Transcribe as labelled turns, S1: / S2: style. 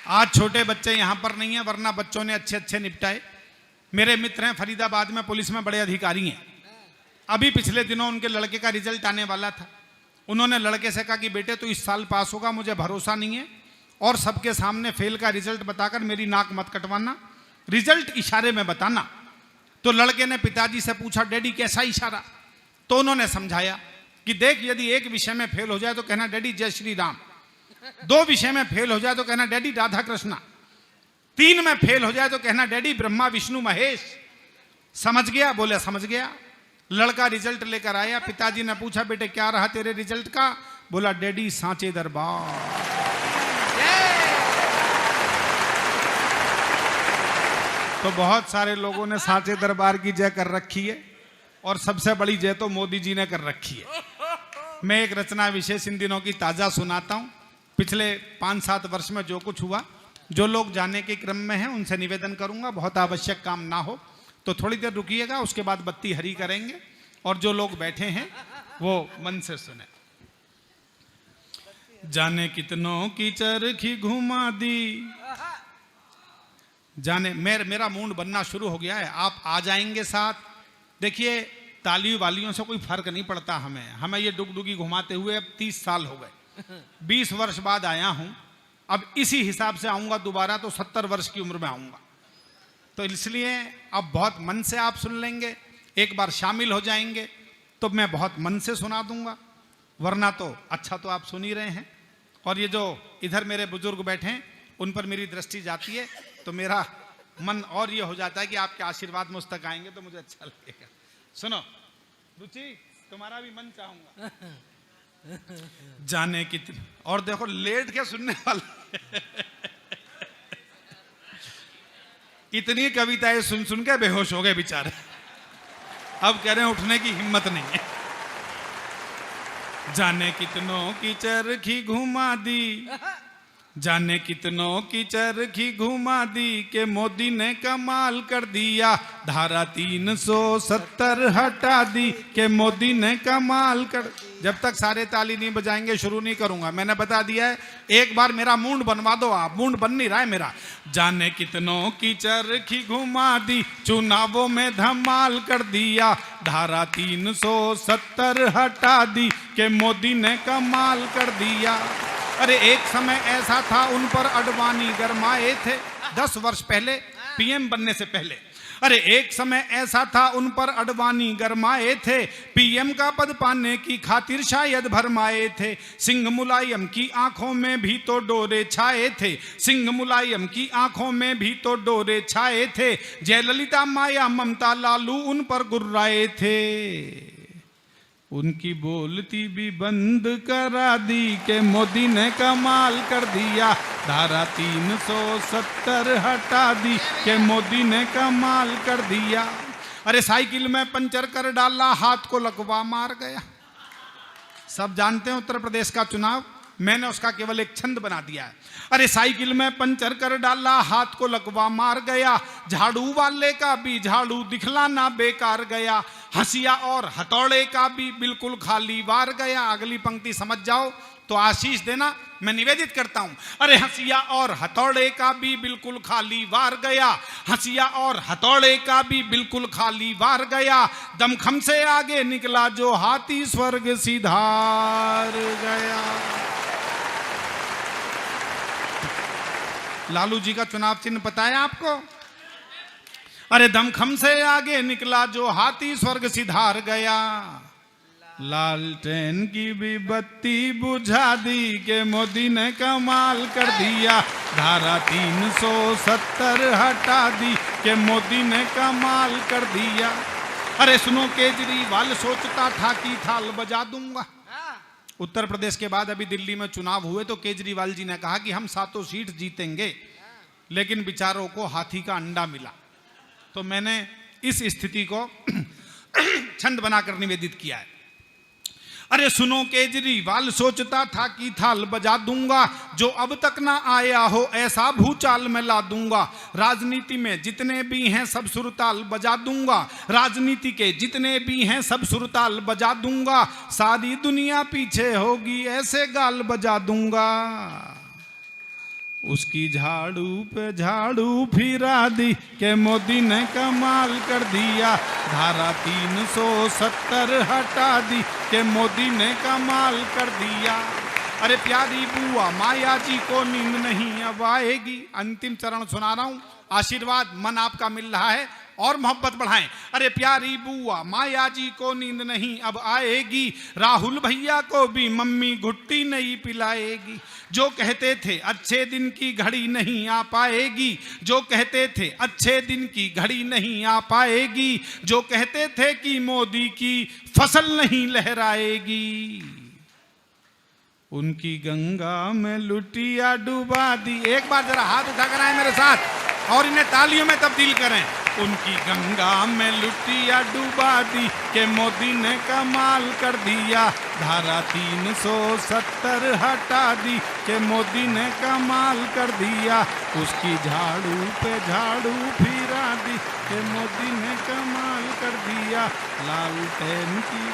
S1: आज छोटे बच्चे यहां पर नहीं है, वरना बच्चों ने अच्छे अच्छे निपटाए। मेरे मित्र हैं फरीदाबाद में, पुलिस में बड़े अधिकारी हैं। अभी पिछले दिनों उनके लड़के का रिजल्ट आने वाला था। उन्होंने लड़के से कहा कि बेटे तो इस साल पास होगा, मुझे भरोसा नहीं है, और सबके सामने फेल का रिजल्ट बताकर मेरी नाक मत कटवाना, रिजल्ट इशारे में बताना। तो लड़के ने पिताजी से पूछा, डैडी कैसा इशारा? तो उन्होंने समझाया कि देख, यदि एक विषय में फेल हो जाए तो कहना डैडी जय श्री राम, 2 विषय में फेल हो जाए तो कहना डैडी राधा कृष्णा, 3 में फेल हो जाए तो कहना डैडी ब्रह्मा विष्णु महेश। समझ गया? बोले समझ गया। लड़का रिजल्ट लेकर आया। पिताजी ने पूछा, बेटे क्या रहा तेरे रिजल्ट का? बोला डैडी सांचे दरबार। तो बहुत सारे लोगों ने सांचे दरबार की जय कर रखी है, और सबसे बड़ी जय तो मोदी जी ने कर रखी है। मैं एक रचना विशेष इन दिनों की ताजा सुनाता हूं। पिछले 5-7 वर्ष में जो कुछ हुआ, जो लोग जाने के क्रम में हैं उनसे निवेदन करूंगा, बहुत आवश्यक काम ना हो तो थोड़ी देर रुकिएगा, उसके बाद बत्ती हरी करेंगे, और जो लोग बैठे हैं वो मन से सुने। जाने कितनों की चरखी घुमा दी, जाने मेरा मूड बनना शुरू हो गया है। आप आ जाएंगे साथ। देखिए, ताली वालियों से कोई फर्क नहीं पड़ता हमें ये डुगडुगी घुमाते हुए अब 30 साल हो गए। 20 वर्ष बाद आया हूं, अब इसी हिसाब से आऊंगा दोबारा तो 70 वर्ष की उम्र में आऊंगा। तो इसलिए अब बहुत मन से आप सुन लेंगे, एक बार शामिल हो जाएंगे तो मैं बहुत मन से सुना दूंगा, वरना तो अच्छा तो आप सुन ही रहे हैं। और ये जो इधर मेरे बुजुर्ग बैठे हैं उन पर मेरी दृष्टि जाती है तो मेरा मन और ये हो जाता है कि आपके आशीर्वाद मुझ तक आएंगे तो मुझे अच्छा लगेगा। सुनो रुचि, तुम्हारा भी मन चाहूंगा। जाने कितने, और देखो लेट के सुनने वाले इतनी कविताएं सुन सुन के बेहोश हो गए बेचारे, अब कह रहे हैं उठने की हिम्मत नहीं है। जाने कितनों की चरखी घुमा दी, जाने कितनों की चरखी घुमा दी, के मोदी ने कमाल कर दिया, धारा 370 हटा दी, के मोदी ने कमाल कर। जब तक सारे ताली नहीं बजाएंगे शुरू नहीं करूंगा। मैंने बता दिया है, एक बार मेरा मूड बनवा दो आप, मूड बन नहीं रहा है मेरा। जाने कितनों की चरखी घुमा दी, चुनावों में धमाल कर दिया, धारा 370 हटा दी, के मोदी ने कमाल कर दिया। अरे एक समय ऐसा था उन पर अडवाणी गरमाए थे, 10 वर्ष पहले, पीएम बनने से पहले। अरे एक समय ऐसा था उन पर अडवाणी गरमाए थे, पीएम का पद पाने की खातिर शायद भरमाए थे। सिंह मुलायम की आंखों में भी तो डोरे छाए थे, सिंह मुलायम की आंखों में भी तो डोरे छाए थे, जयललिता माया ममता लालू उन पर गुर्राए थे। उनकी बोलती भी बंद करा दी, के मोदी ने कमाल कर दिया, धारा 370 हटा दी, के मोदी ने कमाल कर दिया। अरे साइकिल में पंचर कर डाला, हाथ को लकवा मार गया। सब जानते हैं उत्तर प्रदेश का चुनाव, मैंने उसका केवल एक छंद बना दिया है। अरे साइकिल में पंचर कर डाला, हाथ को लकवा मार गया, झाड़ू वाले का भी झाड़ू दिखलाना बेकार गया, हंसिया और हथौड़े का भी बिल्कुल खाली वार गया। अगली पंक्ति समझ जाओ तो आशीष देना, मैं निवेदित करता हूं। अरे हंसिया और हथौड़े का भी बिल्कुल खाली वार गया, हंसिया और हथौड़े का भी बिल्कुल खाली वार गया, दमखम से आगे निकला जो हाथी स्वर्ग सिधार गया। लालू जी का चुनाव चिन्ह पता है आपको? अरे दमखम से आगे निकला जो हाथी स्वर्ग सिधार गया, लालटेन की भी बत्ती बुझा दी, के मोदी ने कमाल कर दिया, धारा 370 हटा दी, के मोदी ने कमाल कर दिया। अरे सुनो केजरीवाल सोचता था कि थाल बजा दूंगा। उत्तर प्रदेश के बाद अभी दिल्ली में चुनाव हुए तो केजरीवाल जी ने कहा कि हम 7 सीट जीतेंगे, लेकिन बेचारों को हाथी का अंडा मिला। तो मैंने इस स्थिति को छंद बनाकर निवेदित किया है। अरे सुनो केजरीवाल सोचता था कि थाल बजा दूंगा, जो अब तक ना आया हो ऐसा भूचाल में ला दूंगा, राजनीति में जितने भी हैं सब सुरताल बजा दूंगा, राजनीति के जितने भी हैं सब सुरताल बजा दूंगा, सारी दुनिया पीछे होगी ऐसे गाल बजा दूंगा। उसकी झाड़ू पे झाड़ू फिरा दी के मोदी ने कमाल कर दिया। धारा 370 हटा दी के मोदी ने कमाल कर दिया। अरे प्यारी बुआ माया जी को नींद नहीं अब आएगी। अंतिम चरण सुना रहा हूं, आशीर्वाद मन आपका मिल रहा है और मोहब्बत बढ़ाएं। अरे प्यारी बुआ माया जी को नींद नहीं अब आएगी, राहुल भैया को भी मम्मी घुट्टी नहीं पिलाएगी। जो कहते थे अच्छे दिन की घड़ी नहीं आ पाएगी, जो कहते थे अच्छे दिन की घड़ी नहीं आ पाएगी, जो कहते थे कि मोदी की फसल नहीं लहराएगी, उनकी गंगा में लुटिया डुबा दी। एक बार जरा हाथ उठा कर आए मेरे साथ और इन्हें तालियों में तब्दील करें। उनकी गंगा में लुटिया डुबा दी के मोदी ने कमाल कर दिया। धारा 370 हटा दी के मोदी ने कमाल कर दिया। उसकी झाड़ू पे झाड़ू फिरा दी के मोदी ने कमाल कर दिया। लालटेन की